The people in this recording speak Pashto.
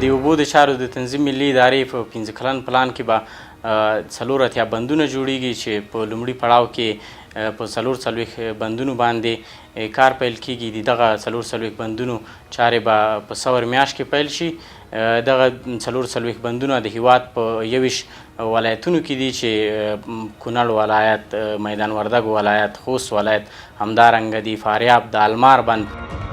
د اوبو د چارو د تنظیم ملي ادارې په 15 کلن پلان کې به 4 بندونه جوړیږي چې په لومړي پړاو کې په 4 بندونو باندې کار پیل کیږي. دغه 4 بندونو چارې به په سور میاشت کې پیل شي. دغه 4 بندونه د هیواد په 21 ولایتونو کې دي چې کونړ ولایت، میدان وردګ ولایت، خوست ولایت، همدارنګه د فاریاب د المار بند